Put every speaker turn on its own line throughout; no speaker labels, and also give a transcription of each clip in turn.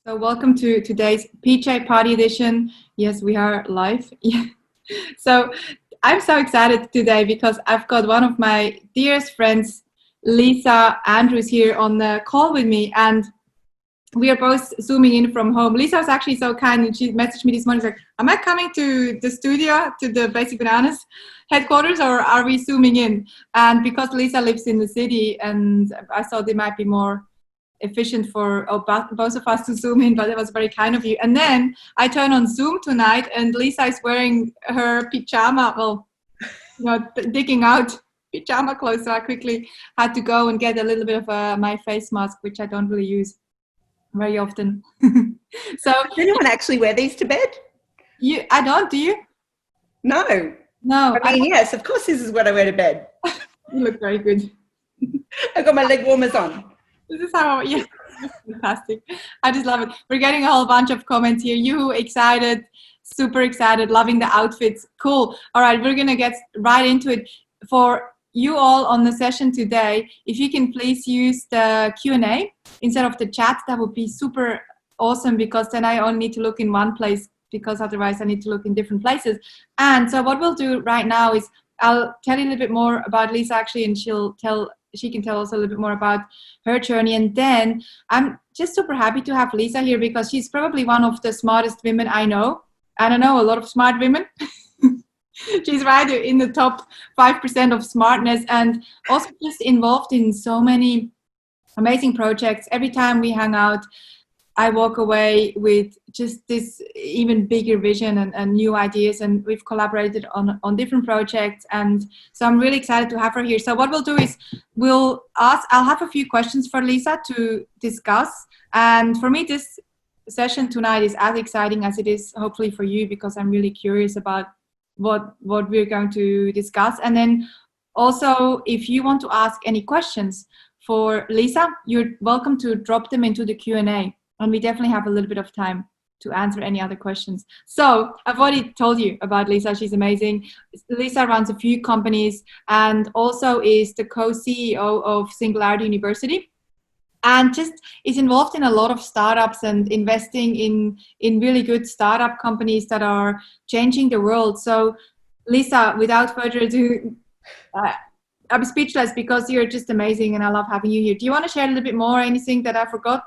So welcome to today's PJ Party Edition. Yes, we are live. Yeah. So I'm so excited today because I've got one of my dearest friends, Lisa Andrews, here on the call with me, and we are both zooming in from home. Lisa was actually so kind, and she messaged me this morning, like, am I coming to the studio, to the Basic Bananas headquarters, or are we zooming in? And because Lisa lives in the city, and I thought it might be more efficient for both of us to zoom in, but it was very kind of you. And then I turn on Zoom tonight, and Lisa is wearing her pajama, digging out pajama clothes, so I quickly had to go and get a little bit of my face mask, which I don't really use very often. So
does anyone actually wear these to bed?
I don't, do you?
No. I mean, yes, of course this is what I wear to bed.
You look very good.
I've got my leg warmers on.
This is how, yeah, fantastic. I just love it. We're getting a whole bunch of comments here. You excited, super excited, loving the outfits. Cool. All right, we're going to get right into it. For you all on the session today, if you can please use the Q&A instead of the chat, that would be super awesome, because then I only need to look in one place, because otherwise I need to look in different places. And so what we'll do right now is I'll tell you a little bit more about Lisa actually, and she can tell us a little bit more about her journey. And then I'm just super happy to have Lisa here, because she's probably one of the smartest women I know. And I know a lot of smart women. She's right in the top 5% of smartness, and also just involved in so many amazing projects. Every time we hang out, I walk away with just this even bigger vision and new ideas, and we've collaborated on different projects, and so I'm really excited to have her here. So what we'll do is I'll have a few questions for Lisa to discuss, and for me this session tonight is as exciting as it is hopefully for you, because I'm really curious about what we're going to discuss. And then also, if you want to ask any questions for Lisa, you're welcome to drop them into the Q&A. And we definitely have a little bit of time to answer any other questions. So I've already told you about Lisa. She's amazing. Lisa runs a few companies and also is the co-CEO of Singularity University, and just is involved in a lot of startups and investing in really good startup companies that are changing the world. So Lisa, without further ado, I'm speechless, because you're just amazing and I love having you here. Do you want to share a little bit more, anything that I forgot?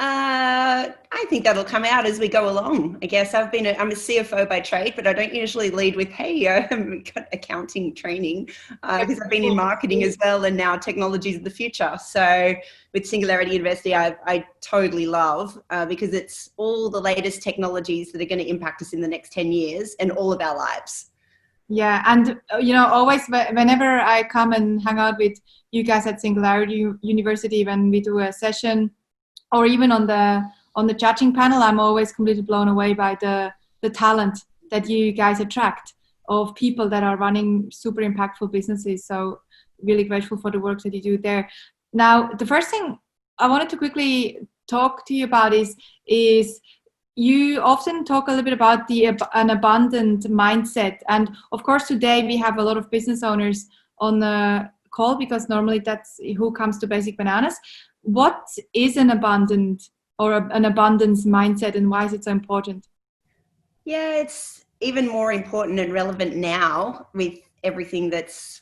I think that'll come out as we go along. I guess I'm a CFO by trade, but I don't usually lead with, hey, I've got accounting training, because I've been in marketing as well, and now technologies of the future. So with Singularity University, I totally love, because it's all the latest technologies that are going to impact us in the next 10 years and all of our lives.
Yeah, and always whenever I come and hang out with you guys at Singularity University, when we do a session, or even on the judging panel, I'm always completely blown away by the talent that you guys attract, of people that are running super impactful businesses. So really grateful for the work that you do there. Now, the first thing I wanted to quickly talk to you about is you often talk a little bit about an abundant mindset. And of course, today we have a lot of business owners on the call, because normally that's who comes to Basic Bananas. What is an abundance mindset, and why is it so important?
Yeah, it's even more important and relevant now with everything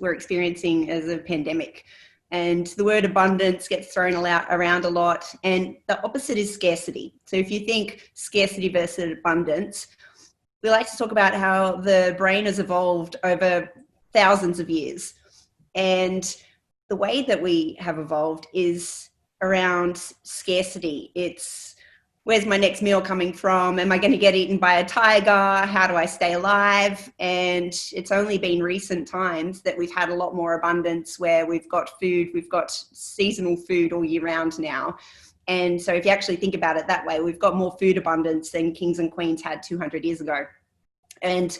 we're experiencing as a pandemic. And the word abundance gets thrown around a lot, and the opposite is scarcity. So if you think scarcity versus abundance, we like to talk about how the brain has evolved over thousands of years. And the way that we have evolved is around scarcity. It's, where's my next meal coming from? Am I going to get eaten by a tiger? How do I stay alive? And it's only been recent times that we've had a lot more abundance, where we've got food, we've got seasonal food all year round now. And so if you actually think about it that way, we've got more food abundance than kings and queens had 200 years ago. And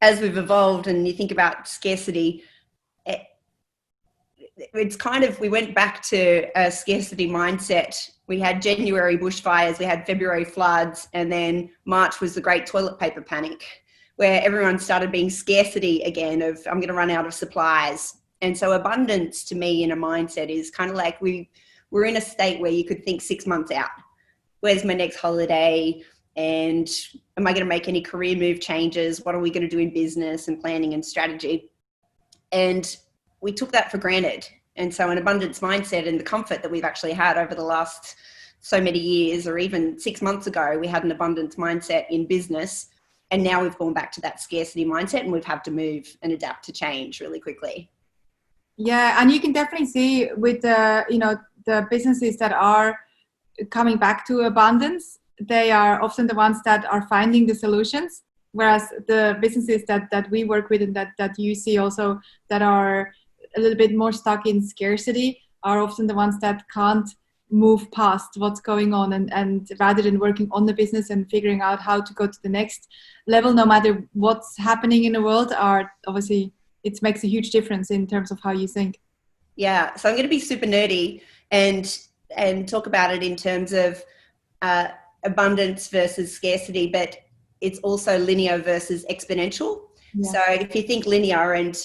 as we've evolved, and you think about scarcity, it's kind of, we went back to a scarcity mindset. We had January bushfires, we had February floods, and then March was the great toilet paper panic, where everyone started being scarcity again, of I'm going to run out of supplies. And so abundance to me in a mindset is kind of like we're in a state where you could think 6 months out. where's my next holiday, and am I going to make any career move changes? What are we going to do in business and planning and strategy? And we took that for granted. And so an abundance mindset and the comfort that we've actually had over the last so many years, or even 6 months ago, we had an abundance mindset in business. And now we've gone back to that scarcity mindset, and we've had to move and adapt to change really quickly.
Yeah, and you can definitely see with the businesses that are coming back to abundance, they are often the ones that are finding the solutions, whereas the businesses that we work with and that you see also that are a little bit more stuck in scarcity are often the ones that can't move past what's going on, and rather than working on the business and figuring out how to go to the next level, no matter what's happening in the world, are obviously it makes a huge difference in terms of how you think.
Yeah, so I'm going to be super nerdy and talk about it in terms of abundance versus scarcity, but it's also linear versus exponential. Yeah. So if you think linear and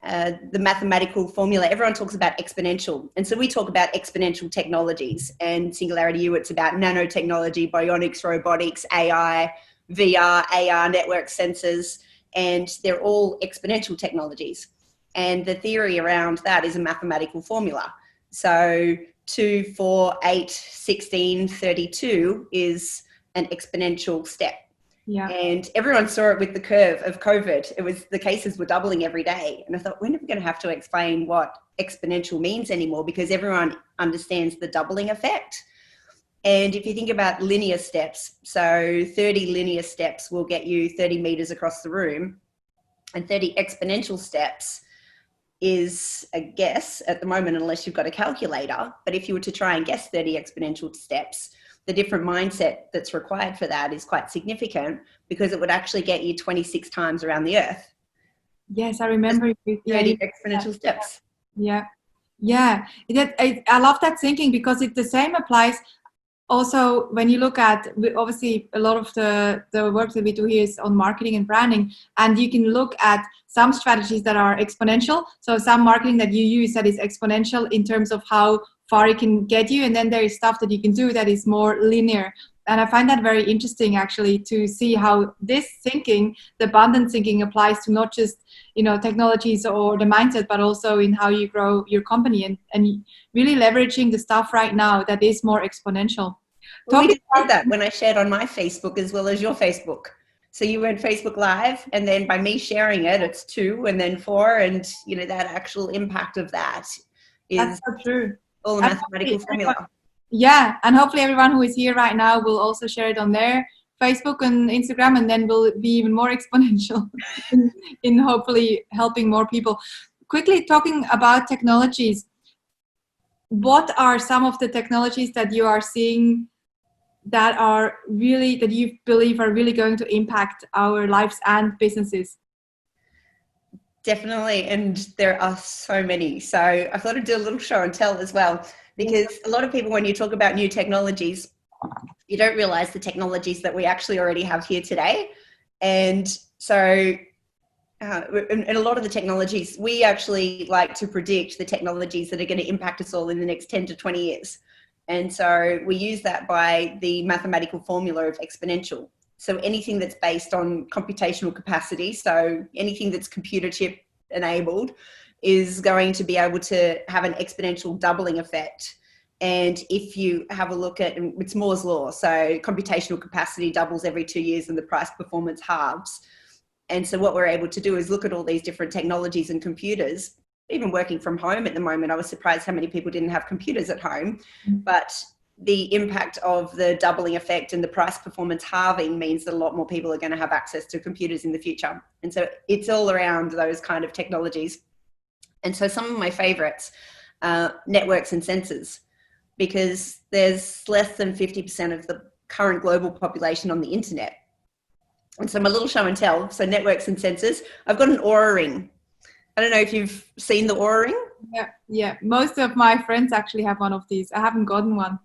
the mathematical formula, everyone talks about exponential. And so we talk about exponential technologies, and SingularityU, it's about nanotechnology, bionics, robotics, AI, VR, AR, network sensors, and they're all exponential technologies. And the theory around that is a mathematical formula. So 2, 4, 8, 16, 32 is an exponential step. Yeah. And everyone saw it with the curve of COVID. It was, the cases were doubling every day. And I thought, we're never going to have to explain what exponential means anymore, because everyone understands the doubling effect. And if you think about linear steps, so 30 linear steps will get you 30 meters across the room, and 30 exponential steps is a guess at the moment, unless you've got a calculator. But if you were to try and guess 30 exponential steps, the different mindset that's required for that is quite significant, because it would actually get you 26 times around the earth.
Yes, I remember.
30 exponential steps.
Yeah. Yeah. I love that thinking, because the same applies also when you look at, obviously a lot of the work that we do here is on marketing and branding, and you can look at some strategies that are exponential. So some marketing that you use that is exponential in terms of how far it can get you, and then there is stuff that you can do that is more linear. And I find that very interesting, actually, to see how this thinking, the abundant thinking, applies to not just technologies or the mindset, but also in how you grow your company, and really leveraging the stuff right now that is more exponential.
Well, we did that when I shared on my Facebook as well as your Facebook. So you went Facebook Live, and then by me sharing it, it's 2 and then 4, and that actual impact of that is
that's so true.
All a mathematical formula.
Yeah, and hopefully everyone who is here right now will also share it on their Facebook and Instagram, and then will be even more exponential in hopefully helping more people. Quickly talking about technologies, what are some of the technologies that you are seeing that you believe are really going to impact our lives and businesses?
Definitely, and there are so many. So I thought I'd do a little show and tell as well, because a lot of people, when you talk about new technologies, you don't realize the technologies that we actually already have here today. And so and a lot of the technologies, we actually like to predict the technologies that are going to impact us all in the next 10 to 20 years. And so we use that by the mathematical formula of exponential. So anything that's based on computational capacity, so anything that's computer chip enabled, is going to be able to have an exponential doubling effect. And if you have a look at, it's Moore's law, so computational capacity doubles every 2 years and the price performance halves. And so what we're able to do is look at all these different technologies and computers. Even working from home at the moment, I was surprised how many people didn't have computers at home. But the impact of the doubling effect and the price performance halving means that a lot more people are going to have access to computers in the future. And so it's all around those kind of technologies. And so some of my favorites are networks and sensors, because there's less than 50% of the current global population on the internet. And so my little show and tell, so networks and sensors, I've got an Aura ring. I don't know if you've seen the Aura ring.
Yeah. Most of my friends actually have one of these. I haven't gotten one.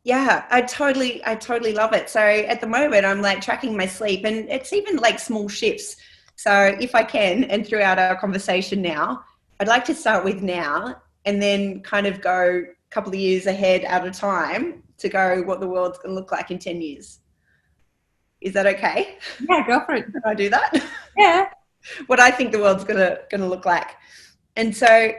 Yeah, I totally love it. So at the moment, I'm like tracking my sleep, and it's even like small shifts. So if I can, and throughout our conversation now, I'd like to start with now and then kind of go a couple of years ahead at a time to go what the world's going to look like in 10 years. Is that okay?
Yeah, go for it.
Can I do that?
Yeah.
What I think the world's going to look like. And so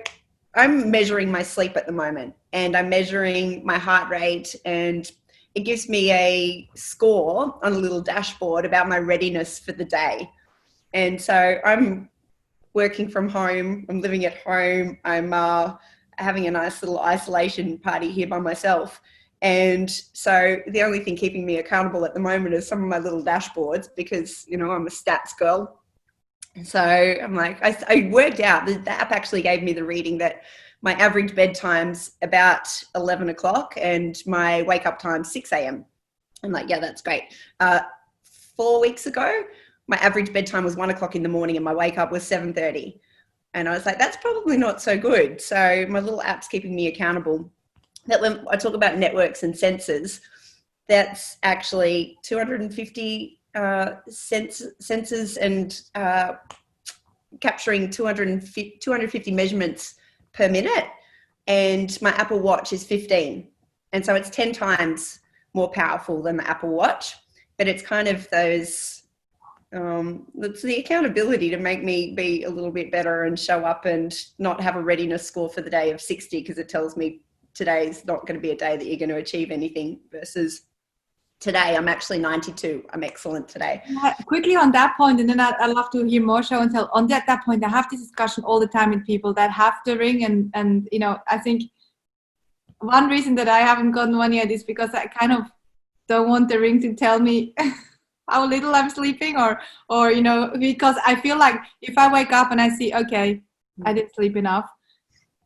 I'm measuring my sleep at the moment, and I'm measuring my heart rate, and it gives me a score on a little dashboard about my readiness for the day. And so I'm working from home, I'm living at home, I'm having a nice little isolation party here by myself. And so the only thing keeping me accountable at the moment is some of my little dashboards, because, you know, I'm a stats girl. So I'm like, I worked out, the app actually gave me the reading that my average bedtime's about 11 o'clock and my wake up time's 6 a.m. I'm like, yeah, that's great. 4 weeks ago, my average bedtime was 1 o'clock in the morning and my wake up was 7:30. And I was like, that's probably not so good. So my little app's keeping me accountable. That when I talk about networks and sensors, that's actually 250 sensors and capturing 250 measurements per minute, and my Apple Watch is 15, and so it's 10 times more powerful than the Apple Watch. But it's kind of those it's the accountability to make me be a little bit better and show up and not have a readiness score for the day of 60 because it tells me today's not going to be a day that you're going to achieve anything, versus today I'm actually 92. I'm excellent today.
Quickly on that point, and then I'd love to hear more show and tell. On that point, I have this discussion all the time with people that have the ring, and you know, I think one reason that I haven't gotten one yet is because I kind of don't want the ring to tell me how little I'm sleeping, or you know, because I feel like if I wake up and I see, okay, I didn't sleep enough,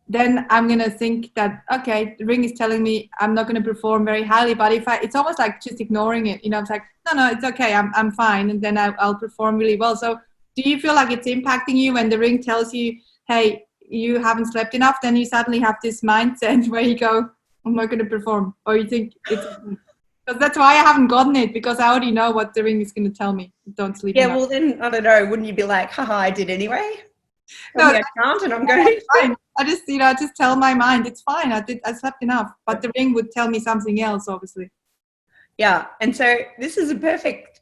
then I'm going to think that, okay, the ring is telling me I'm not going to perform very highly. But it's almost like just ignoring it. You know, it's like, no, it's okay. I'm fine. And then I'll perform really well. So do you feel like it's impacting you when the ring tells you, hey, you haven't slept enough? Then you suddenly have this mindset where you go, I'm not going to perform. Or you think it's, because that's why I haven't gotten it, because I already know what the ring is going to tell me. Don't sleep enough.
Well, then, I don't know. Wouldn't you be like, haha, I did anyway?
No,
I can't, and I'm going.
Fine. I just tell my mind it's fine. I slept enough, but the ring would tell me something else, obviously.
Yeah, and so this is a perfect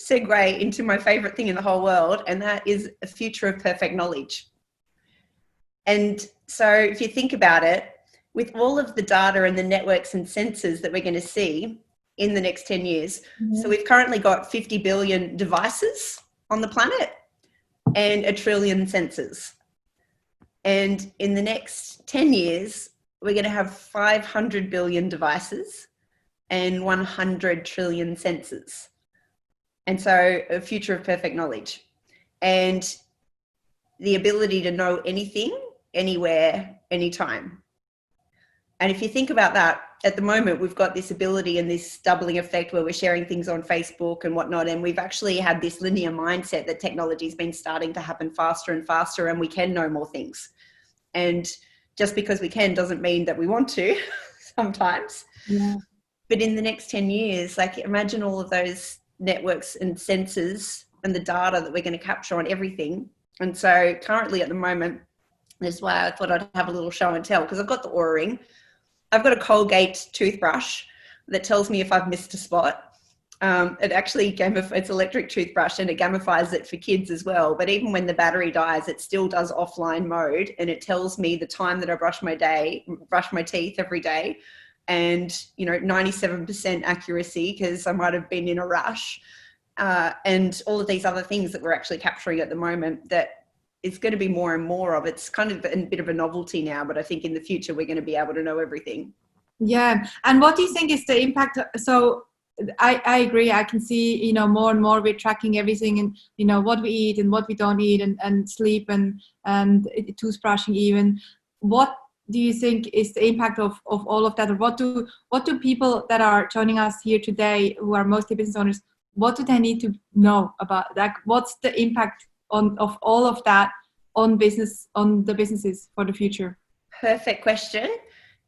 segue into my favorite thing in the whole world, and that is a future of perfect knowledge. And so, if you think about it, with all of the data and the networks and sensors that we're going to see in the next 10 years, so we've currently got 50 billion devices on the planet and 1 trillion sensors. And in the next 10 years, we're going to have 500 billion devices and 100 trillion sensors. And so a future of perfect knowledge. And the ability to know anything, anywhere, anytime. And if you think about that, at the moment, we've got this ability and this doubling effect where we're sharing things on Facebook and whatnot. And we've actually had this linear mindset that technology has been starting to happen faster and faster, and we can know more things. And just because we can doesn't mean that we want to sometimes.
Yeah.
But in the next 10 years, like, imagine all of those networks and sensors and the data that we're going to capture on everything. And so currently at the moment, that's why I thought I'd have a little show and tell, because I've got the Oura Ring. I've got a Colgate toothbrush that tells me if I've missed a spot. It actually it's electric toothbrush, and it gamifies it for kids as well. But even when the battery dies, it still does offline mode, and it tells me the time that I brush my teeth every day, and 97% accuracy because I might have been in a rush, and all of these other things that we're actually capturing at the moment that it's going to be more and more of. It's kind of a bit of a novelty now, but I think in the future we're going to be able to know everything.
Yeah. And what do you think is the impact? So I agree. I can see, more and more we're tracking everything, and, what we eat and what we don't eat, and sleep and toothbrushing even. What do you think is the impact of all of that? Or what do people that are joining us here today, who are mostly business owners, what do they need to know about that? What's the impact of all of that on the businesses for the future?
Perfect question.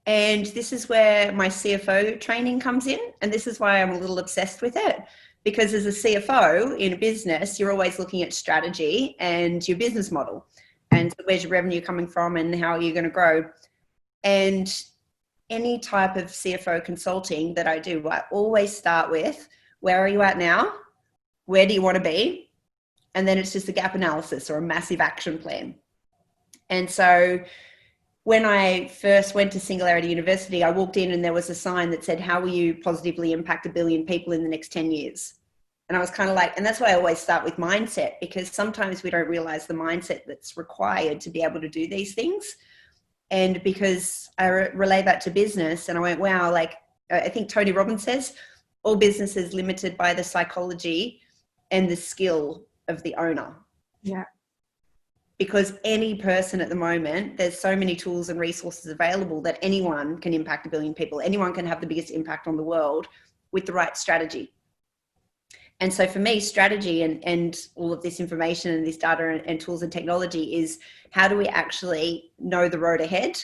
And this is where my CFO training comes in. And this is why I'm a little obsessed with it, because as a CFO in a business, you're always looking at strategy and your business model, and where's your revenue coming from and how are you going to grow. And any type of CFO consulting that I do, I always start with, where are you at now? Where do you want to be? And then it's just a gap analysis or a massive action plan. And so when I first went to Singularity University, I walked in and there was a sign that said, how will you positively impact 1 billion people in the next 10 years? And I was kind of like, and that's why I always start with mindset, because sometimes we don't realize the mindset that's required to be able to do these things. And because I relay that to business, and I went, wow, like I think Tony Robbins says, all business is limited by the psychology and the skill of the owner.
Yeah.
Because any person at the moment, there's so many tools and resources available that anyone can impact 1 billion people. Anyone can have the biggest impact on the world with the right strategy. And so for me, strategy and all of this information and this data and tools and technology is, how do we actually know the road ahead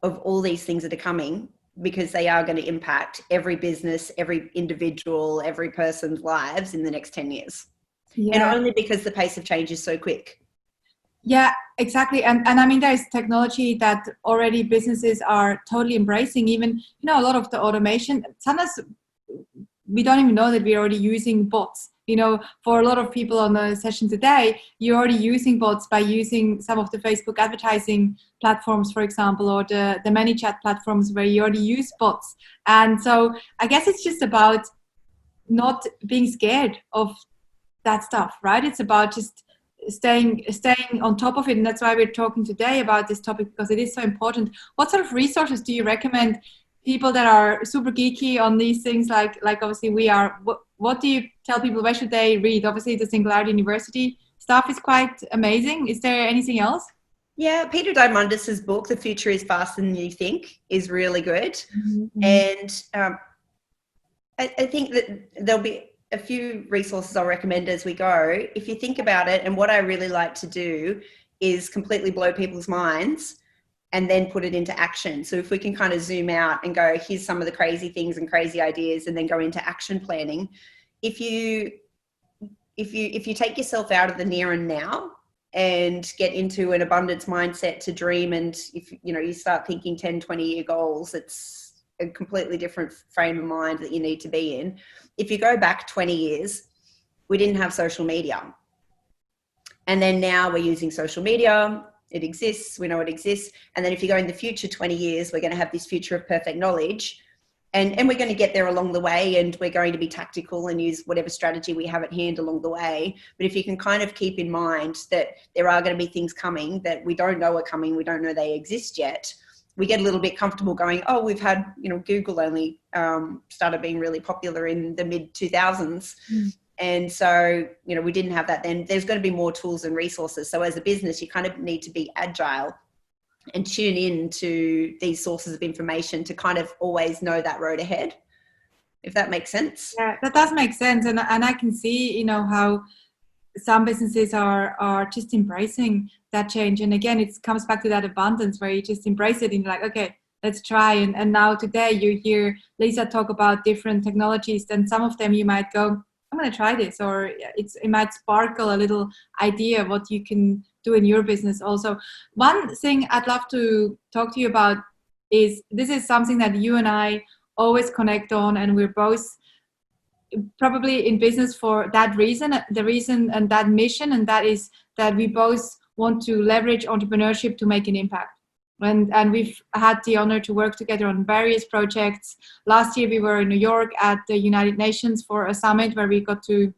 of all these things that are coming, because they are going to impact every business, every individual, every person's lives in the next 10 years. Yeah. And only because the pace of change is so quick.
Yeah, exactly. And I mean, there's technology that already businesses are totally embracing. Even, a lot of the automation, sometimes we don't even know that we're already using bots. For a lot of people on the session today, you're already using bots by using some of the Facebook advertising platforms, for example, or the ManyChat platforms where you already use bots. And so I guess it's just about not being scared of that stuff, right? It's about just staying on top of it. And that's why we're talking today about this topic, because it is so important. What sort of resources do you recommend people that are super geeky on these things, like obviously we are? What do you tell people? Where should they read? Obviously the Singularity University stuff is quite amazing. Is there anything else?
Yeah, Peter Diamandis's book, The Future is Faster Than You Think, is really good. Mm-hmm. And I think that there'll be a few resources I'll recommend as we go. If you think about it, and what I really like to do is completely blow people's minds and then put it into action. So if we can kind of zoom out and go, here's some of the crazy things and crazy ideas, and then go into action planning. If you take yourself out of the near and now and get into an abundance mindset to dream, and if you start thinking 10, 20-year goals, it's a completely different frame of mind that you need to be in. If you go back 20 years, we didn't have social media. And then now we're using social media. It exists. We know it exists. And then if you go in the future 20 years, we're going to have this future of perfect knowledge. And we're going to get there along the way, and we're going to be tactical and use whatever strategy we have at hand along the way. But if you can kind of keep in mind that there are going to be things coming that we don't know are coming, we don't know they exist yet, we get a little bit comfortable going, oh, we've had, Google only started being really popular in the mid 2000s. Mm. And so, we didn't have that then. There's going to be more tools and resources. So as a business, you kind of need to be agile and tune in to these sources of information to kind of always know that road ahead, if that makes sense.
Yeah, that does make sense. And I can see, how some businesses are just embracing that change. And again, it comes back to that abundance where you just embrace it and you're like, okay, let's try. And now today you hear Lisa talk about different technologies, and some of them you might go, I'm going to try this, or it might sparkle a little idea of what you can do in your business also. One thing I'd love to talk to you about is, this is something that you and I always connect on, and we're both probably in business for that reason, the reason and that mission, and that is that we both want to leverage entrepreneurship to make an impact. And we've had the honor to work together on various projects. Last year we were in New York at the United Nations for a summit where we got to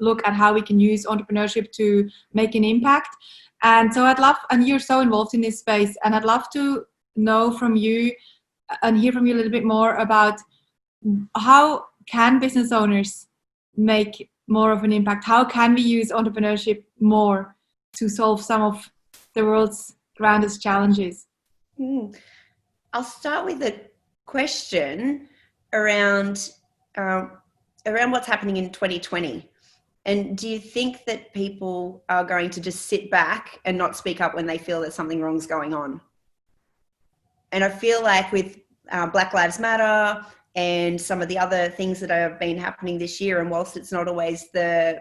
look at how we can use entrepreneurship to make an impact. And so and you're so involved in this space, and I'd love to know from you and hear from you a little bit more about how can business owners make more of an impact? How can we use entrepreneurship more to solve some of the world's grandest challenges?
I'll start with a question around what's happening in 2020. And do you think that people are going to just sit back and not speak up when they feel that something wrong's going on? And I feel like with Black Lives Matter and some of the other things that have been happening this year, and whilst it's not always the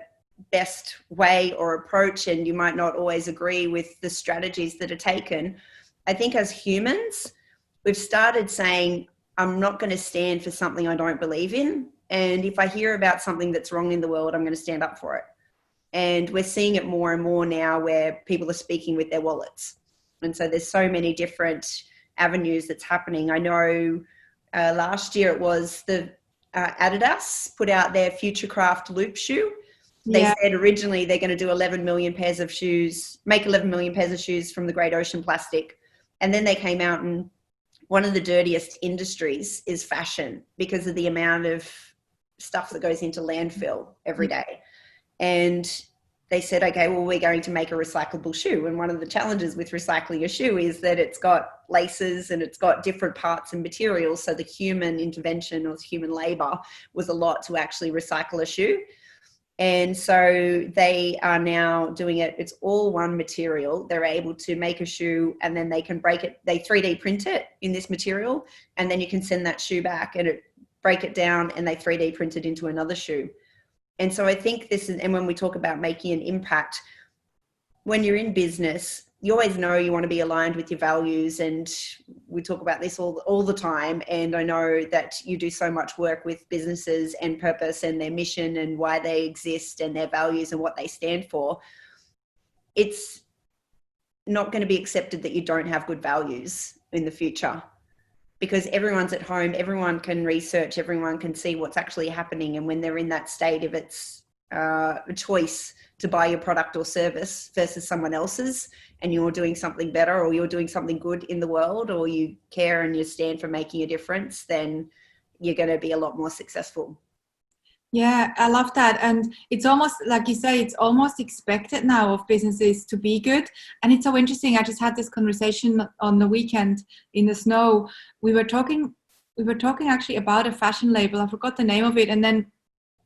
best way or approach, and you might not always agree with the strategies that are taken, I think as humans, we've started saying, I'm not going to stand for something I don't believe in. And if I hear about something that's wrong in the world, I'm going to stand up for it. And we're seeing it more and more now where people are speaking with their wallets. And so there's so many different avenues that's happening. I know last year it was the Adidas put out their Futurecraft Loop shoe. They said originally they're going to do 11 million pairs of shoes, make 11 million pairs of shoes from the great ocean plastic. And then they came out, and one of the dirtiest industries is fashion because of the amount of stuff that goes into landfill every day. And they said, okay, well, we're going to make a recyclable shoe. And one of the challenges with recycling a shoe is that it's got laces and it's got different parts and materials. So the human intervention or human labor was a lot to actually recycle a shoe. And so they are now doing it. It's all one material. They're able to make a shoe, and then they can break it. They 3D print it in this material, and then you can send that shoe back and break it down, and they 3D print it into another shoe. And so I think this is, and when we talk about making an impact, when you're in business, you always know you want to be aligned with your values. And we talk about this all the time. And I know that you do so much work with businesses and purpose and their mission and why they exist and their values and what they stand for. It's not going to be accepted that you don't have good values in the future, because everyone's at home, everyone can research, everyone can see what's actually happening. And when they're in that state, if it's a choice to buy your product or service versus someone else's, and you're doing something better or you're doing something good in the world, or you care and you stand for making a difference, then you're going to be a lot more successful.
Yeah, I love that. And it's almost, like you say, it's almost expected now of businesses to be good. And it's so interesting. I just had this conversation on the weekend in the snow. We were talking actually about a fashion label. I forgot the name of it. And then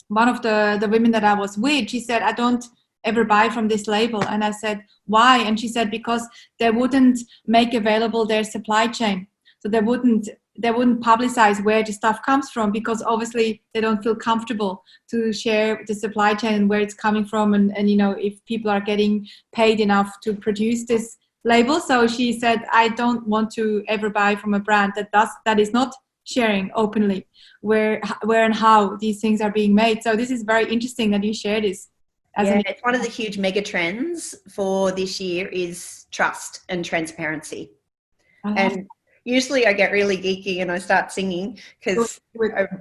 one of the women that I was with, she said, I don't ever buy from this label. And I said, why? And she said, because they wouldn't make available their supply chain. So they wouldn't publicize where the stuff comes from, because obviously they don't feel comfortable to share the supply chain and where it's coming from, and you know, if people are getting paid enough to produce this label. So she said, I don't want to ever buy from a brand that is not sharing openly where and how these things are being made. So this is very interesting that you share this.
It's one of the huge mega trends for this year is trust and transparency. And usually I get really geeky and I start singing because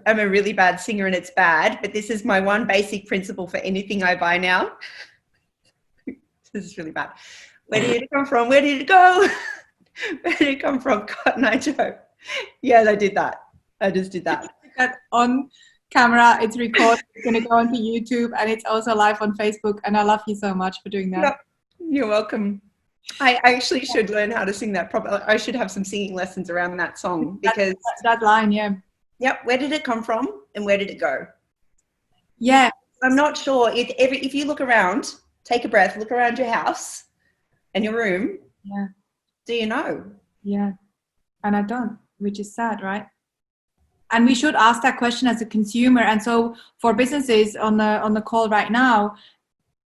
I'm a really bad singer and it's bad, but this is my one basic principle for anything I buy now. This is really bad. Where did it come from? Where did it go? Where did it come from? Cotton Eye Joe. Yeah, I did that. I just did that.
On camera, it's recorded. It's going to go onto YouTube, and it's also live on Facebook. And I love you so much for doing that.
You're welcome. I actually should learn how to sing that properly. I should have some singing lessons around that song, because
that line, yeah.
Yep. Where did it come from and where did it go?
Yeah.
I'm not sure. If you look around, take a breath, look around your house and your room.
Yeah.
Do you know?
Yeah. And I don't, which is sad, right? And we should ask that question as a consumer. And so for businesses on the call right now,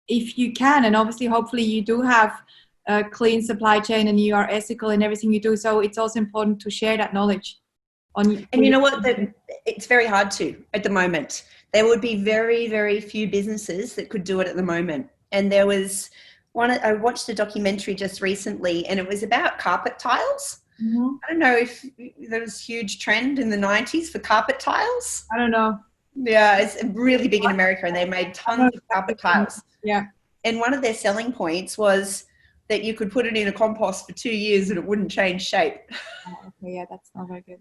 if you can, and obviously, hopefully you do have a clean supply chain and you are ethical in everything you do. So it's also important to share that knowledge.
And you know what? It's very hard to at the moment. There would be very, very few businesses that could do it at the moment. And there was I watched a documentary just recently, and it was about carpet tiles. Mm-hmm. I don't know if there was a huge trend in the 90s for carpet tiles.
I don't know.
Yeah, it's really big in America, and they made tons of carpet tiles.
Yeah.
And one of their selling points was that you could put it in a compost for 2 years and it wouldn't change shape.
Oh, okay, yeah, that's not very good.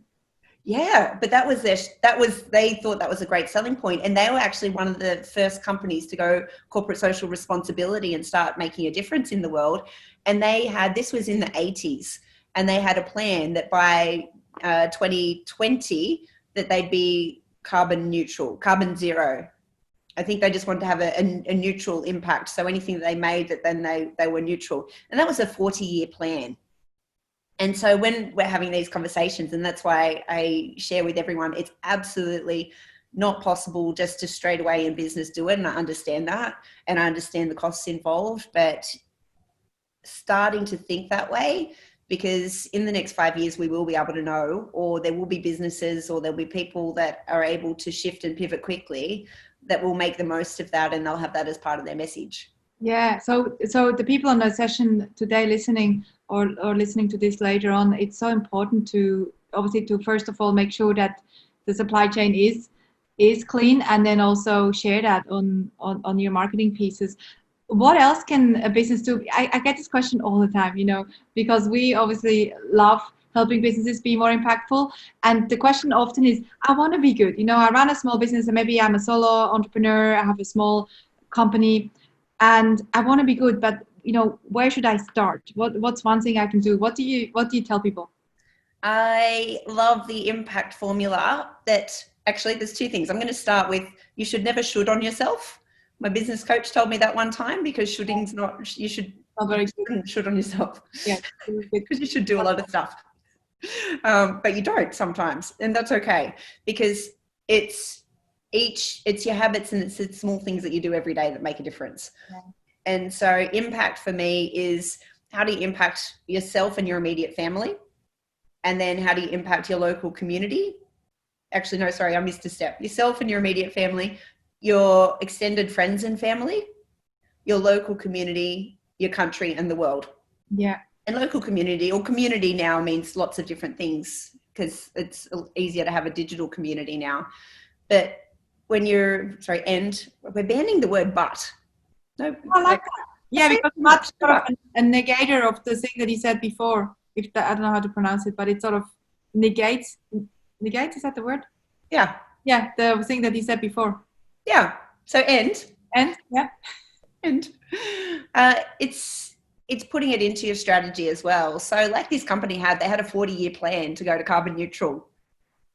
Yeah, but they thought that was a great selling point. And they were actually one of the first companies to go corporate social responsibility and start making a difference in the world. And this was in the 80s. And they had a plan that by 2020 that they'd be carbon zero. I think they just wanted to have a neutral impact. So anything that they made, that then they were neutral. And that was a 40-year plan. And so when we're having these conversations, and that's why I share with everyone, it's absolutely not possible just to straight away in business do it. And I understand that. And I understand the costs involved. But starting to think that way, because in the next 5 years we will be able to know, or there will be businesses or there'll be people that are able to shift and pivot quickly that will make the most of that, and they'll have that as part of their message.
Yeah, so the people on the session today listening or listening to this later on, it's so important to obviously to first of all make sure that the supply chain is clean, and then also share that on your marketing pieces. What else can a business do? I get this question all the time, because we obviously love helping businesses be more impactful. And the question often is, I want to be good. I run a small business, and maybe I'm a solo entrepreneur. I have a small company and I want to be good, but where should I start? What's one thing I can do? What do you tell people?
I love the impact formula that actually there's two things. I'm going to start with, you should never should on yourself. My business coach told me that one time, because shoulding's not, you should should on yourself.
Yeah,
because you should do a lot of stuff. But you don't sometimes, and that's okay, because it's your habits and it's the small things that you do every day that make a difference. Yeah. And so impact for me is, how do you impact yourself and your immediate family? And then how do you impact your local community? Actually, no, sorry, I missed a step. Yourself and your immediate family, your extended friends and family, your local community, your country, and the world.
Yeah.
And local community, or community now, means lots of different things, because it's easier to have a digital community now. But when we're banning the word but. No,
I like that. Yeah, because but sort of a negator of the thing that you said before. I don't know how to pronounce it, but it sort of negates. Negate, is that the word?
Yeah.
Yeah, the thing that you said before.
Yeah. So end.
Yeah.
And it's putting it into your strategy as well. So like this company they had a 40-year plan to go to carbon neutral.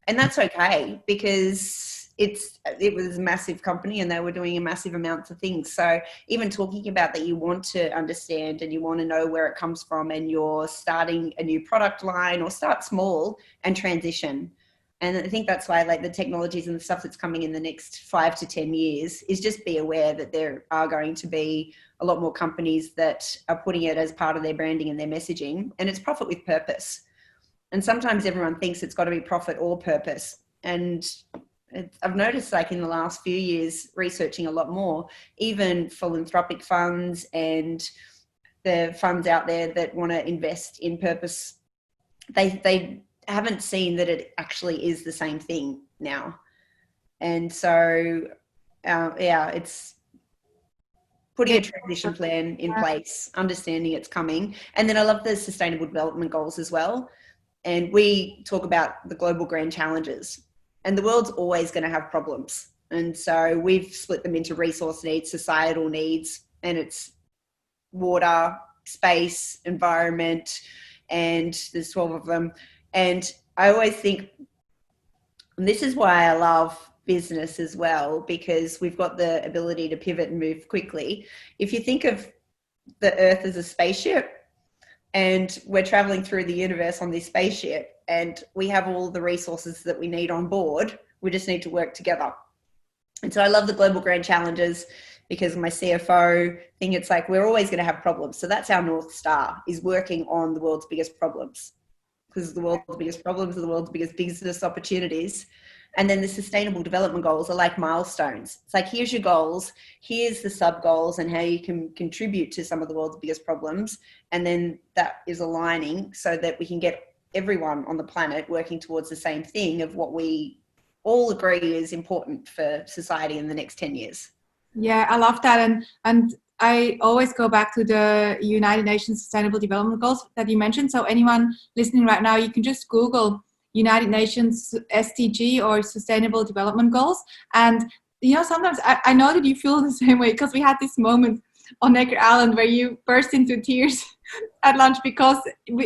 And that's okay, because it was a massive company and they were doing a massive amounts of things. So even talking about that, you want to understand and you want to know where it comes from, and you're starting a new product line, or start small and transition. And I think that's why, like, the technologies and the stuff that's coming in the next 5 to 10 years is just be aware that there are going to be a lot more companies that are putting it as part of their branding and their messaging, and it's profit with purpose. And sometimes everyone thinks it's got to be profit or purpose. And I've noticed, like, in the last few years, researching a lot more, even philanthropic funds and the funds out there that want to invest in purpose, they haven't seen that it actually is the same thing now. And so, it's putting a transition plan in place, understanding it's coming. And then I love the Sustainable Development Goals as well. And we talk about the global grand challenges, and the world's always going to have problems. And so we've split them into resource needs, societal needs, and it's water, space, environment, and there's 12 of them. And I always think, and this is why I love business as well, because we've got the ability to pivot and move quickly. If you think of the Earth as a spaceship, and we're traveling through the universe on this spaceship, and we have all the resources that we need on board, we just need to work together. And so I love the global grand challenges, because of my CFO thing, it's like, we're always going to have problems. So that's our North Star, is working on the world's biggest problems, because the world's biggest problems are the world's biggest business opportunities. And then the Sustainable Development Goals are like milestones. It's like, here's your goals, here's the sub goals, and how you can contribute to some of the world's biggest problems. And then that is aligning so that we can get everyone on the planet working towards the same thing of what we all agree is important for society in the next 10 years.
Yeah, I love that. And I always go back to the United Nations Sustainable Development Goals that you mentioned. So anyone listening right now, you can just Google United Nations SDG or Sustainable Development Goals. And, sometimes I know that you feel the same way, because we had this moment on Necker Island where you burst into tears at lunch, because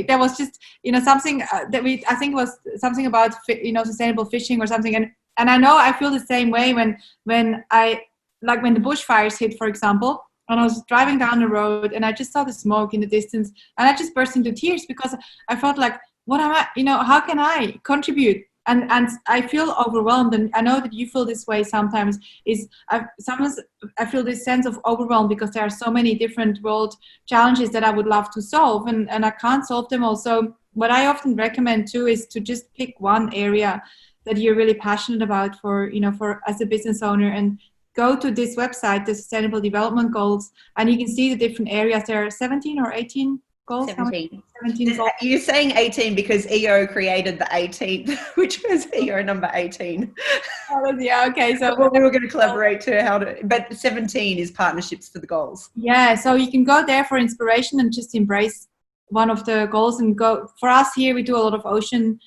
there was just, something I think was something about, sustainable fishing or something. And I know I feel the same way when the bushfires hit, for example, and I was driving down the road and I just saw the smoke in the distance, and I just burst into tears, because I felt like, what am I, how can I contribute and I feel overwhelmed, and I know that you feel this way sometimes. Sometimes I feel this sense of overwhelm because there are so many different world challenges that I would love to solve, and I can't solve them all. So what I often recommend too is to just pick one area that you're really passionate about for as a business owner, and go to this website, the Sustainable Development Goals, and you can see the different areas. There are 17 or 18 goals.
17.
17 goals.
You're saying 18 because EO created the 18th, which was EO number 18.
Yeah, okay. So
well, we were going to collaborate to but 17 is partnerships for the goals.
Yeah, so you can go there for inspiration and just embrace one of the goals and go. For us here, we do a lot of ocean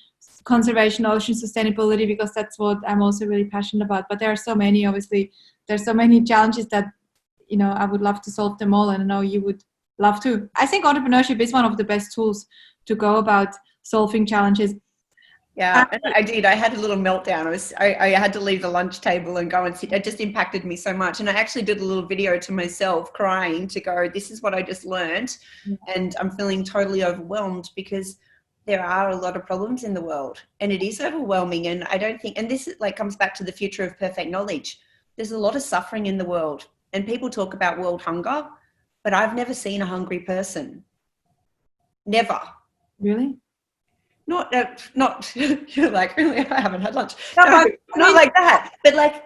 conservation, ocean sustainability, because that's what I'm also really passionate about. But there are so many, obviously, there's so many challenges that, I would love to solve them all, and I know you would love to. I think entrepreneurship is one of the best tools to go about solving challenges.
Yeah, and I did. I had a little meltdown. I had to leave the lunch table and go and sit. It just impacted me so much. And I actually did a little video to myself crying to go, this is what I just learned. And I'm feeling totally overwhelmed because there are a lot of problems in the world and it is overwhelming. And I don't think, and this comes back to the future of perfect knowledge. There's a lot of suffering in the world, and people talk about world hunger, but I've never seen a hungry person. Never.
Really?
Not you're like, really, I haven't had lunch. No, not like that, but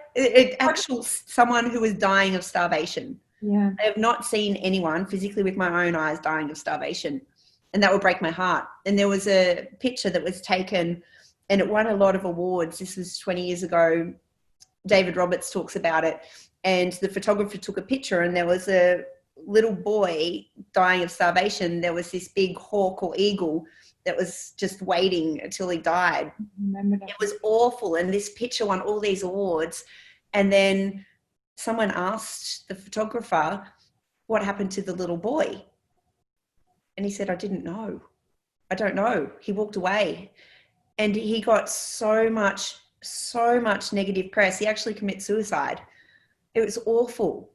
actual someone who is dying of starvation.
Yeah.
I have not seen anyone physically with my own eyes dying of starvation, and that would break my heart. And there was a picture that was taken and it won a lot of awards. This was 20 years ago. David Roberts talks about it, and the photographer took a picture and there was a little boy dying of starvation. There was this big hawk or eagle that was just waiting until he died. It was awful. And this picture won all these awards. And then someone asked the photographer, what happened to the little boy? And he said, I didn't know. I don't know. He walked away. And he got so much negative press. He actually committed suicide. It was awful.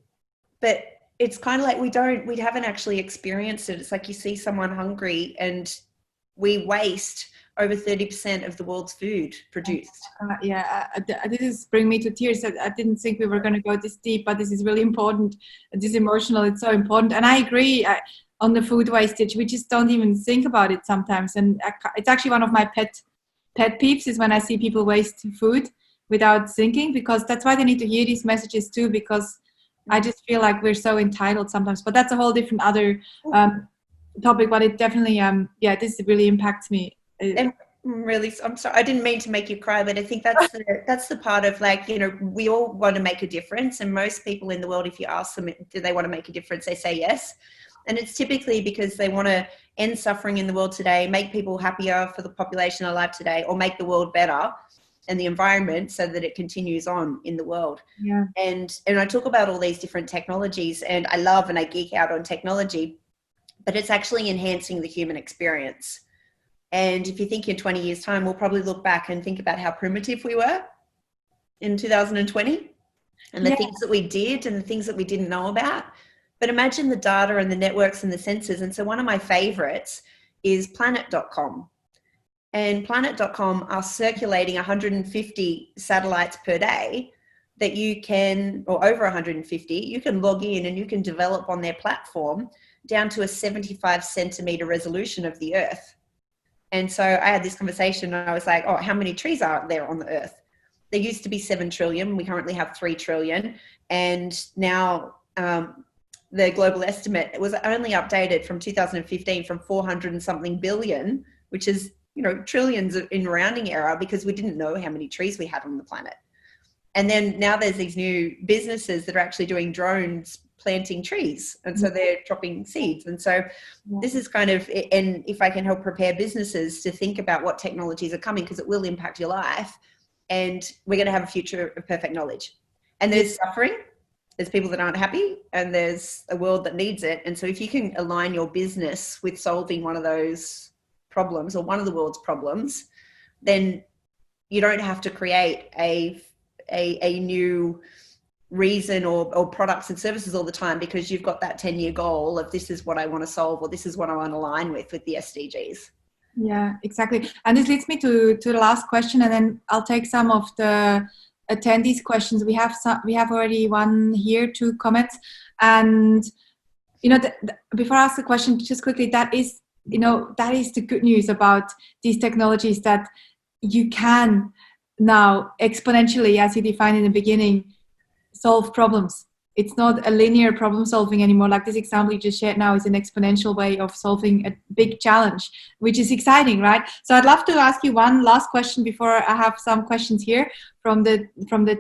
But it's kind of like we haven't actually experienced it. It's like you see someone hungry and we waste over 30% of the world's food produced.
This is bring me to tears. I didn't think we were going to go this deep, but this is really important. This emotional, it's so important. And I agree on the food wastage. We just don't even think about it sometimes. And it's actually one of my pet peeves is when I see people waste food without thinking, because that's why they need to hear these messages too, because I just feel like we're so entitled sometimes. But that's a whole different other topic, but it definitely this really impacts me.
And really, I'm sorry, I didn't mean to make you cry, but I think that's the part of we all want to make a difference, and most people in the world, if you ask them, do they want to make a difference, they say yes. And it's typically because they want to end suffering in the world today, make people happier for the population alive today, or make the world better and the environment so that it continues on in the world.
Yeah.
And I talk about all these different technologies, and I love and I geek out on technology, but it's actually enhancing the human experience. And if you think in 20 years' time, we'll probably look back and think about how primitive we were in 2020 and the things that we did and the things that we didn't know about. But imagine the data and the networks and the sensors. And so one of my favorites is planet.com. And planet.com are circulating 150 satellites per day that you can, or over 150, you can log in and you can develop on their platform down to a 75 centimeter resolution of the Earth. And so I had this conversation and I was like, oh, how many trees are there on the Earth? There used to be 7 trillion. We currently have 3 trillion. And now the global estimate was only updated from 2015 from 400 and something billion, which is, trillions in rounding error, because we didn't know how many trees we had on the planet. And then now there's these new businesses that are actually doing drones planting trees. And so they're dropping seeds. And so this is kind of, and if I can help prepare businesses to think about what technologies are coming, because it will impact your life, and we're going to have a future of perfect knowledge. And there's suffering, there's people that aren't happy, and there's a world that needs it. And so if you can align your business with solving one of those problems or one of the world's problems, then you don't have to create a new reason or products and services all the time, because you've got that 10-year goal of this is what I want to solve, or this is what I want to align with the SDGs.
Yeah, exactly. And this leads me to the last question, and then I'll take some of the attendees' questions. We have already one here, two comments, and before I ask the question, just quickly, that is the good news about these technologies, that you can now exponentially, as you defined in the beginning, solve problems. It's not a linear problem solving anymore. Like this example you just shared now is an exponential way of solving a big challenge, which is exciting, right? So I'd love to ask you one last question before I have some questions here from the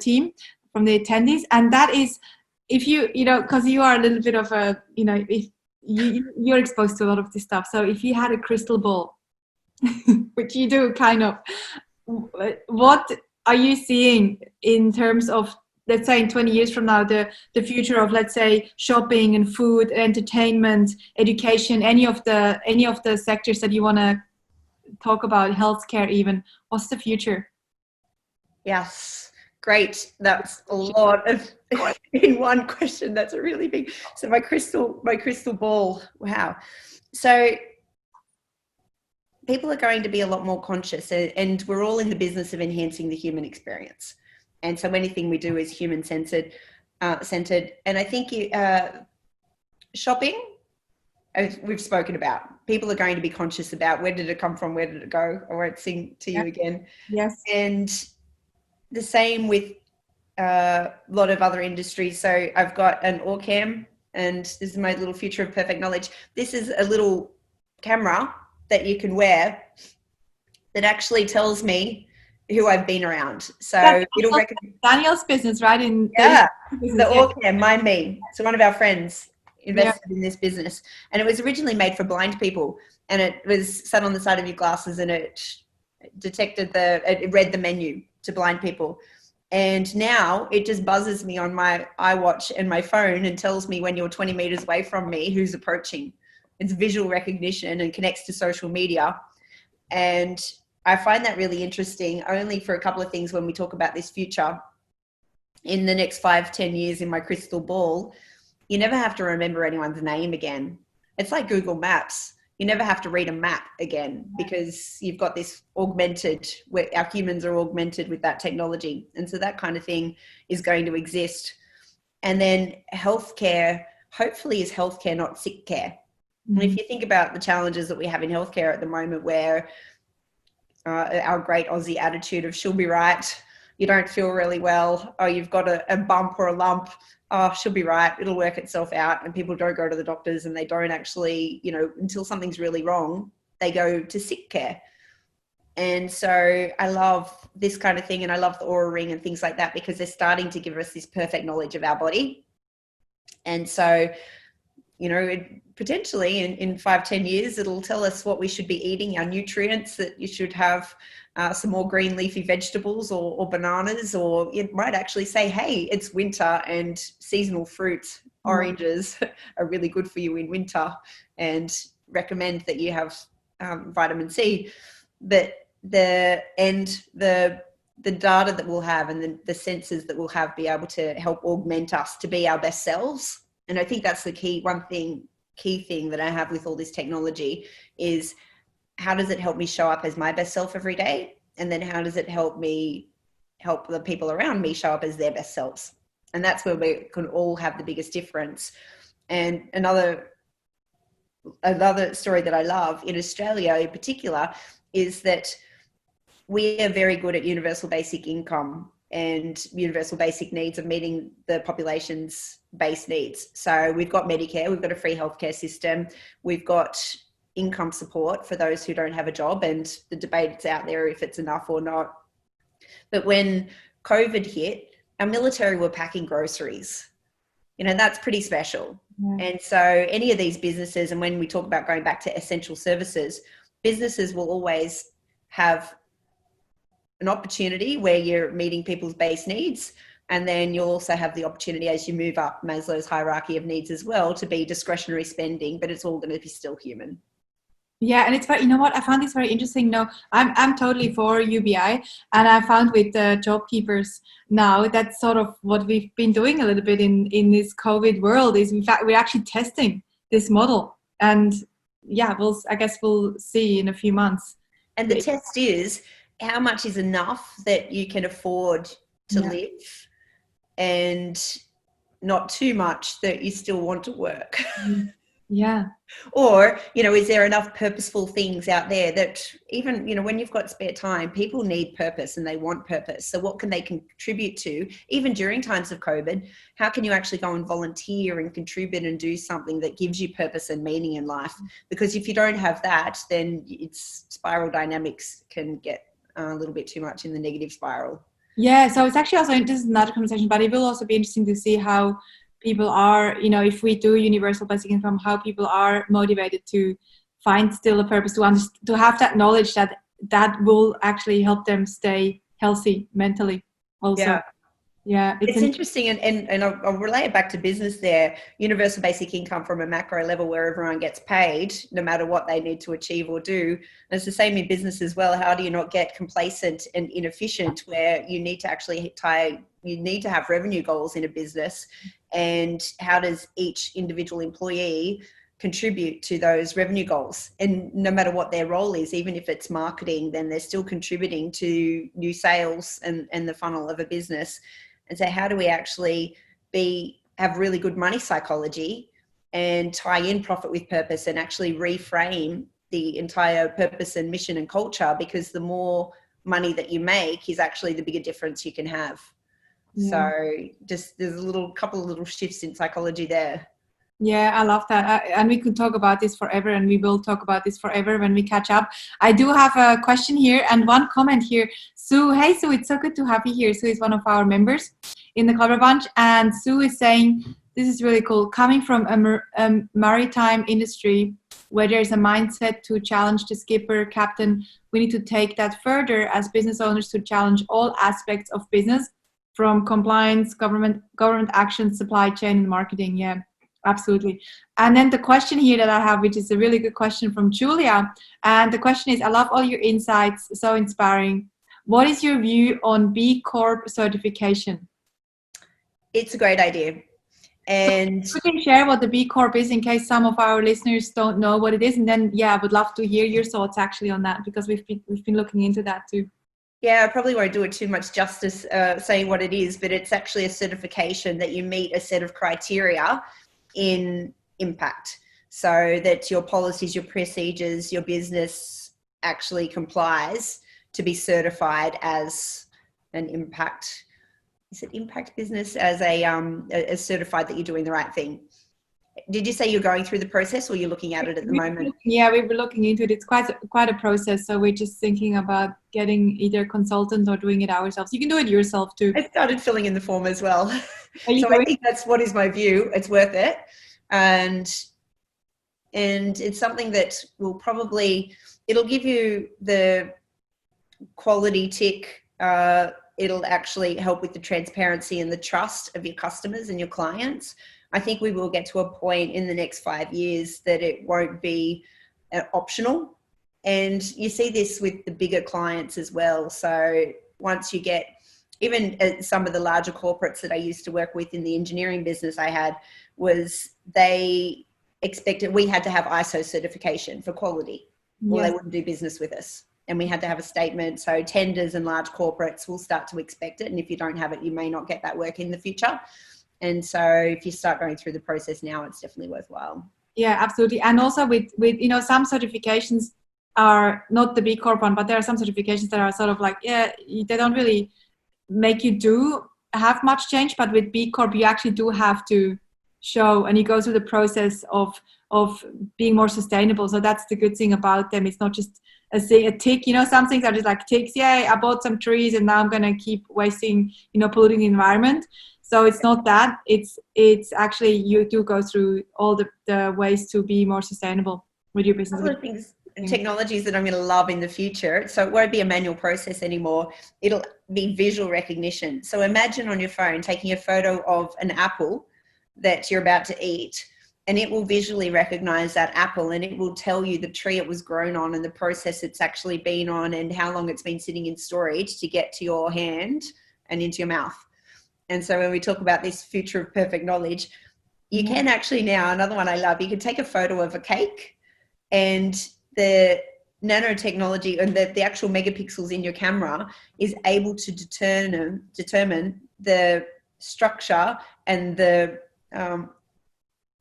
team, from the attendees, and that is, if because you are a little bit of a, if you're exposed to a lot of this stuff. So if you had a crystal ball, which you do kind of, what are you seeing in terms of, let's say in 20 years from now, the future of, let's say, shopping and food, entertainment, education, any of the sectors that you want to talk about, healthcare even? What's the future?
Yes, great. That's a lot of in one question. That's a really big. So my crystal ball. Wow. So people are going to be a lot more conscious, and we're all in the business of enhancing the human experience. And so anything we do is human-centered. And I think shopping, as we've spoken about, people are going to be conscious about where did it come from, where did it go? I won't sing to you again.
Yes.
And the same with a lot of other industries. So I've got an Orcam, and this is my little future of perfect knowledge. This is a little camera that you can wear that actually tells me who I've been around. So it'll recommend
Daniel's business, right?
The Orcam, me. So one of our friends invested in this business, and it was originally made for blind people, and it was sat on the side of your glasses, and it detected it read the menu to blind people. And now it just buzzes me on my iWatch and my phone and tells me when you're 20 meters away from me who's approaching. It's visual recognition and connects to social media. And I find that really interesting, only for a couple of things when we talk about this future. In the next 5-10 years, in my crystal ball, you never have to remember anyone's name again. It's like Google Maps. You never have to read a map again, because you've got this augmented, where our humans are augmented with that technology. And so that kind of thing is going to exist. And then healthcare, hopefully, is healthcare, not sick care. Mm-hmm. And if you think about the challenges that we have in healthcare at the moment, where our great Aussie attitude of she'll be right, you don't feel really well, or you've got a bump or a lump, oh, she'll be right, it'll work itself out. And people don't go to the doctors, and they don't actually, until something's really wrong, they go to sick care. And so I love this kind of thing, and I love the Aura Ring and things like that, because they're starting to give us this perfect knowledge of our body. And so, potentially in 5-10 years, it'll tell us what we should be eating, our nutrients, that you should have some more green leafy vegetables or bananas, or it might actually say, hey, it's winter and seasonal fruits, oranges are really good for you in winter, and recommend that you have vitamin C. But the data that we'll have, and the sensors that we'll have, be able to help augment us to be our best selves. And I think that's the key thing that I have with all this technology is, how does it help me show up as my best self every day? And then how does it help me help the people around me show up as their best selves? And that's where we can all have the biggest difference. And another story that I love in Australia in particular is that we are very good at universal basic income and universal basic needs of meeting the population's base needs. So we've got Medicare, we've got a free healthcare system, we've got income support for those who don't have a job, and the debate's out there if it's enough or not. But when COVID hit, our military were packing groceries. That's pretty special. Yeah. And so any of these businesses, and when we talk about going back to essential services, businesses will always have an opportunity where you're meeting people's base needs. And then you'll also have the opportunity, as you move up Maslow's hierarchy of needs as well, to be discretionary spending, but it's all going to be still human.
Yeah, and it's very, I found this very interesting. No, I'm totally for UBI, and I found with the job keepers now, that's sort of what we've been doing a little bit in this COVID world, is in fact we're actually testing this model, and yeah, I guess we'll see in a few months.
And the test is, how much is enough that you can afford to live, and not too much that you still want to work.
Yeah.
Or, is there enough purposeful things out there that even, when you've got spare time, people need purpose and they want purpose. So what can they contribute to, even during times of COVID? How can you actually go and volunteer and contribute and do something that gives you purpose and meaning in life? Because if you don't have that, then it's spiral dynamics can get a little bit too much in the negative spiral.
Yeah, so it's actually also, this is another conversation, but it will also be interesting to see how people are, if we do universal basic income, how people are motivated to find still a purpose, to have that knowledge that will actually help them stay healthy mentally also. Yeah,
it's interesting, and I'll relay it back to business there. Universal basic income from a macro level where everyone gets paid no matter what they need to achieve or do. And it's the same in business as well. How do you not get complacent and inefficient, where you need to actually you need to have revenue goals in a business, and how does each individual employee contribute to those revenue goals? And no matter what their role is, even if it's marketing, then they're still contributing to new sales and the funnel of a business. And so how do we actually have really good money psychology and tie in profit with purpose and actually reframe the entire purpose and mission and culture? Because the more money that you make is actually the bigger difference you can have. Yeah. So just there's couple of little shifts in psychology there.
Yeah, I love that. And we could talk about this forever, and we will talk about this forever when we catch up. I do have a question here and one comment here. Sue, hey Sue, it's so good to have you here. Sue is one of our members in the Clever Bunch, and Sue is saying, this is really cool. Coming from a maritime industry where there's a mindset to challenge the skipper, captain, we need to take that further as business owners to challenge all aspects of business, from compliance, government action, supply chain, and marketing. Yeah. Absolutely. And then the question here that I have, which is a really good question from Julia. And the question is, I love all your insights, so inspiring. What is your view on B Corp certification?
It's a great idea. And
you can share what the B Corp is in case some of our listeners don't know what it is. And then, yeah, I would love to hear your thoughts actually on that, because we've been looking into that too.
Yeah, I probably won't do it too much justice saying what it is, but it's actually a certification that you meet a set of criteria in impact, so that your policies, your procedures, your business actually complies to be certified as an impact. Is it impact business? As as certified that you're doing the right thing. Did you say you're going through the process, or you're looking at it at the moment?
Yeah, we were looking into it. It's quite a process. So we're just thinking about getting either a consultant or doing it ourselves. You can do it yourself too.
I started filling in the form as well. So I think that's what is my view. It's worth it. And it's something that will it'll give you the quality tick. It'll actually help with the transparency and the trust of your customers and your clients. I think we will get to a point in the next 5 years that it won't be optional. And you see this with the bigger clients as well. So once you get, even some of the larger corporates that I used to work with in the engineering business I had, was they expected we had to have ISO certification for quality, or they wouldn't do business with us. And we had to have a statement. So tenders and large corporates will start to expect it. And if you don't have it, you may not get that work in the future. And so if you start going through the process now, it's definitely worthwhile.
Yeah, absolutely. And also with some certifications are not the B Corp one, but there are some certifications that are sort of like, they don't really make you have much change. But with B Corp, you actually do have to show, and you go through the process of being more sustainable. So that's the good thing about them. It's not just a tick. Some things are just like ticks. Yeah, I bought some trees and now I'm going to keep wasting, polluting the environment. So it's not that. It's actually, you do go through all the ways to be more sustainable with your business.
One of the things, technologies that I'm going to love in the future, so it won't be a manual process anymore. It'll be visual recognition. So imagine on your phone taking a photo of an apple that you're about to eat, and it will visually recognize that apple, and it will tell you the tree it was grown on and the process it's actually been on and how long it's been sitting in storage to get to your hand and into your mouth. And so when we talk about this future of perfect knowledge, you can actually now, another one I love, you can take a photo of a cake and the nanotechnology and the actual megapixels in your camera is able to determine the structure and the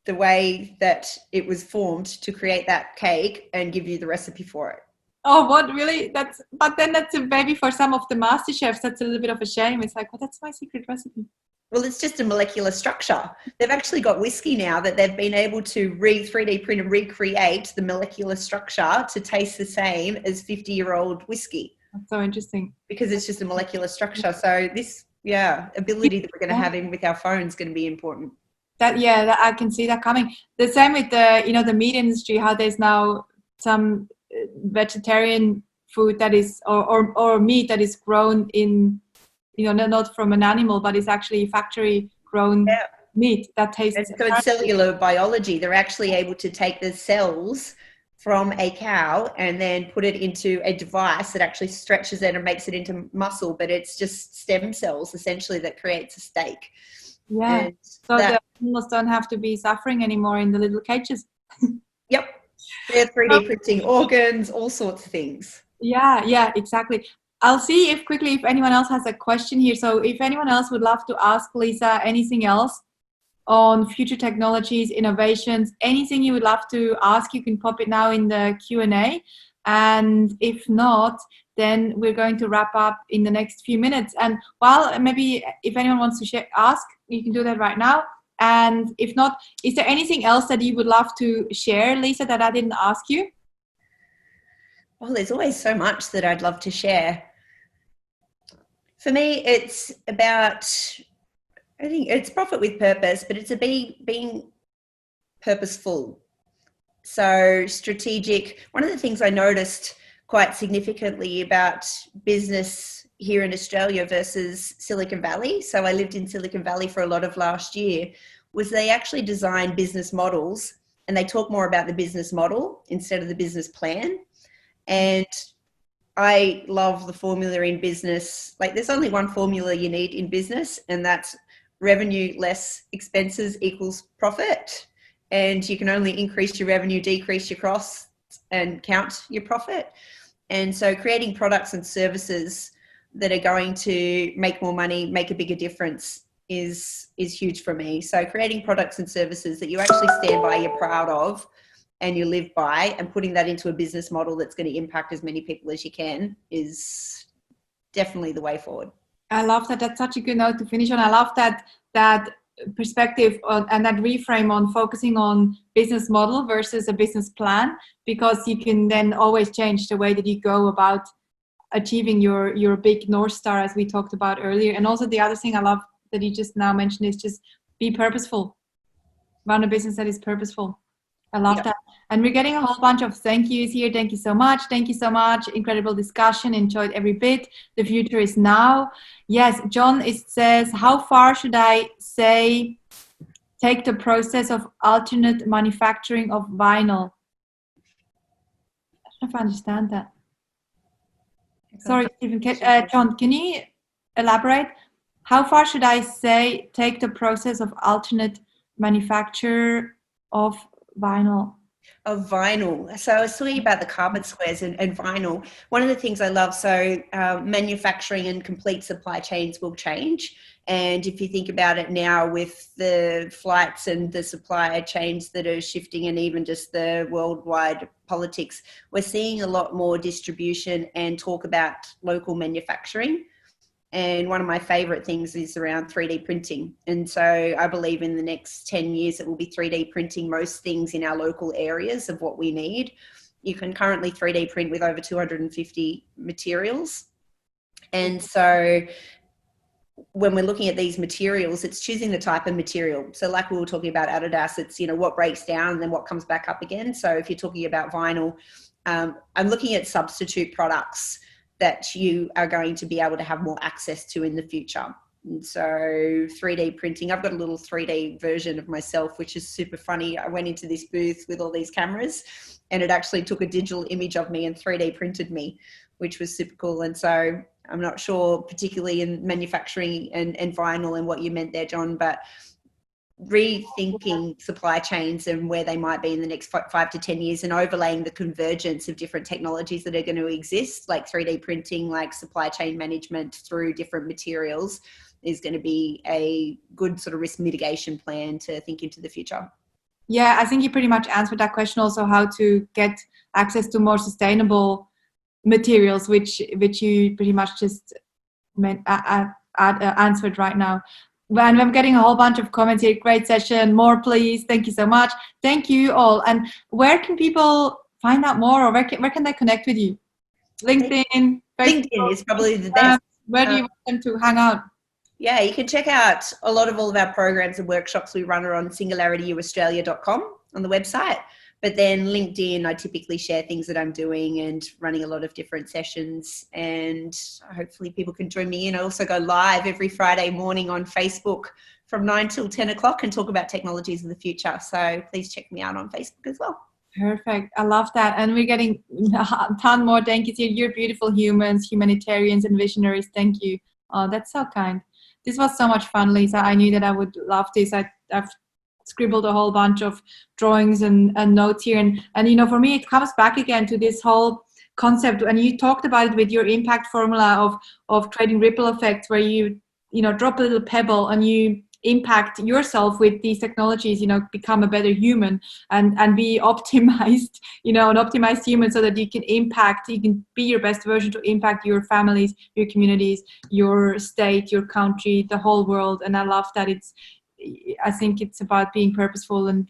way that it was formed to create that cake and give you the recipe for it.
Oh, what, really? But then that's maybe for some of the master chefs, that's a little bit of a shame. It's like, well, that's my secret recipe.
Well, it's just a molecular structure. They've actually got whiskey now that they've been able to 3D print and recreate the molecular structure to taste the same as 50-year-old whiskey.
That's so interesting.
Because it's just a molecular structure. So this, ability that we're going to have in with our phone is going to be important.
That I can see that coming. The same with the meat industry, how there's now some vegetarian food that is or meat that is grown in not from an animal, but it's actually factory grown meat that tastes.
And so it's cellular biology. They're actually able to take the cells from a cow and then put it into a device that actually stretches it and makes it into muscle, but it's just stem cells essentially that creates a steak.
Yeah, so the animals don't have to be suffering anymore in the little cages.
Yep. They're 3D printing organs, all sorts of things.
Yeah, exactly. I'll see if anyone else has a question here. So if anyone else would love to ask Lisa anything else on future technologies, innovations, anything you would love to ask, you can pop it now in the Q&A. And if not, then we're going to wrap up in the next few minutes. And maybe if anyone wants to ask, you can do that right now. And if not, is there anything else that you would love to share, Lisa, that I didn't ask you?
Well, there's always so much that I'd love to share. For me, it's about, I think it's profit with purpose, but it's being purposeful. So strategic. One of the things I noticed quite significantly about business here in Australia versus Silicon Valley, so I lived in Silicon Valley for a lot of last year, was they actually design business models and they talk more about the business model instead of the business plan. And I love the formula in business. Like, there's only one formula you need in business, and that's revenue less expenses equals profit. And you can only increase your revenue, decrease your costs, and count your profit. And so creating products and services that are going to make more money, make a bigger difference is huge for me. So creating products and services that you actually stand by, you're proud of, and you live by, and putting that into a business model that's going to impact as many people as you can is definitely the way forward.
I love that. That's such a good note to finish on. I love that perspective and that reframe on focusing on business model versus a business plan, because you can then always change the way that you go about achieving your big North Star, as we talked about earlier. And also the other thing I love that you just now mentioned is just be purposeful. Run a business that is purposeful. I love that. And we're getting a whole bunch of thank yous here. Thank you so much. Thank you so much. Incredible discussion. Enjoyed every bit. The future is now. Yes, John, it says, how far should I say take the process of alternate manufacturing of vinyl? I don't know if I understand that. Sorry, Stephen. John, can you elaborate? How far should I say take the process of alternate manufacture of vinyl?
Of vinyl. So I was talking about the carbon squares and vinyl. One of the things I love, manufacturing and complete supply chains will change. And if you think about it now with the flights and the supply chains that are shifting, and even just the worldwide politics, we're seeing a lot more distribution and talk about local manufacturing. And one of my favorite things is around 3D printing. And so I believe in the next 10 years, it will be 3D printing most things in our local areas of what we need. You can currently 3D print with over 250 materials. And so when we're looking at these materials, it's choosing the type of material. So like we were talking about Adidas, it's, what breaks down and then what comes back up again. So if you're talking about vinyl, I'm looking at substitute products that you are going to be able to have more access to in the future. And so 3D printing, I've got a little 3D version of myself, which is super funny. I went into this booth with all these cameras and it actually took a digital image of me and 3D printed me, which was super cool. And so I'm not sure, particularly in manufacturing and vinyl and what you meant there, John, but rethinking supply chains and where they might be in the next 5 to 10 years, and overlaying the convergence of different technologies that are going to exist, like 3D printing, like supply chain management through different materials, is going to be a good sort of risk mitigation plan to think into the future.
Yeah, I think you pretty much answered that question also, how to get access to more sustainable materials, which you pretty much just answered right now. And I'm getting a whole bunch of comments here. Great session. More, please. Thank you so much. Thank you all. And where can people find out more, or where can they connect with you? LinkedIn, Facebook,
LinkedIn is probably the best.
Where do you want them to hang out?
Yeah, you can check out all of our programs and workshops we run are on SingularityUAustralia.com on the website. But then LinkedIn, I typically share things that I'm doing and running a lot of different sessions, and hopefully people can join me in. I also go live every Friday morning on Facebook from 9 till 10 o'clock and talk about technologies of the future. So please check me out on Facebook as well.
Perfect. I love that. And we're getting a ton more thank yous here. You're beautiful humans, humanitarians and visionaries. Thank you. Oh, that's so kind. This was so much fun, Lisa. I knew that I would love this. I've scribbled a whole bunch of drawings and notes here. And, you know, for me, it comes back again to this whole concept. And you talked about it with your impact formula of creating ripple effects, where you know, drop a little pebble and you impact yourself with these technologies, you know, become a better human and be optimized, you know, an optimized human, so that you can be your best version to impact your families, your communities, your state, your country, the whole world. And I love that I think it's about being purposeful and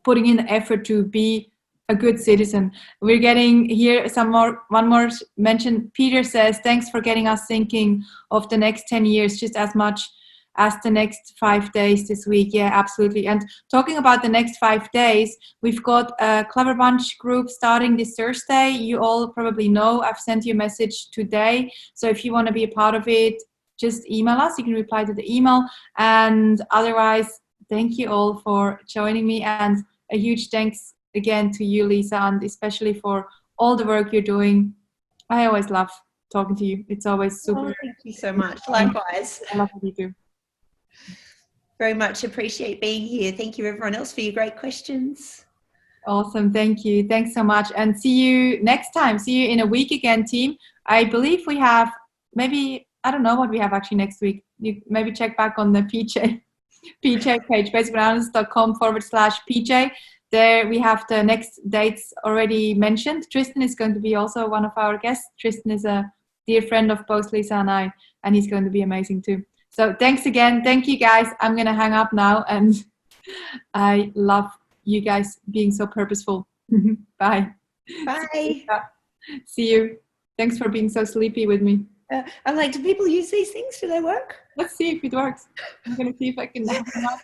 putting in the effort to be a good citizen. We're getting here one more mention. Peter says, thanks for getting us thinking of the next 10 years just as much as the next 5 days this week. Yeah, absolutely. And talking about the next 5 days, we've got a Clever Bunch group starting this Thursday. You all probably know, I've sent you a message today. So if you want to be a part of it, just email us. You can reply to the email. And otherwise, thank you all for joining me. And a huge thanks again to you, Lisa, and especially for all the work you're doing. I always love talking to you. It's always super.
Oh, thank you so much. Likewise.
I love what you do.
Very much appreciate being here. Thank you, everyone else, for your great questions.
Awesome. Thank you. Thanks so much. And see you next time. See you in a week again, team. I believe we have maybe, I don't know what we have actually next week. You maybe check back on the PJ page, basicanalysis.com/PJ. There we have the next dates already mentioned. Tristan is going to be also one of our guests. Tristan is a dear friend of both Lisa and I, and he's going to be amazing too. So thanks again. Thank you, guys. I'm going to hang up now, and I love you guys being so purposeful. Bye.
Bye.
See you. Thanks for being so sleepy with me.
I'm like, do people use these things? Do they work?
Let's see if it works. I'm going to see if I can hang up.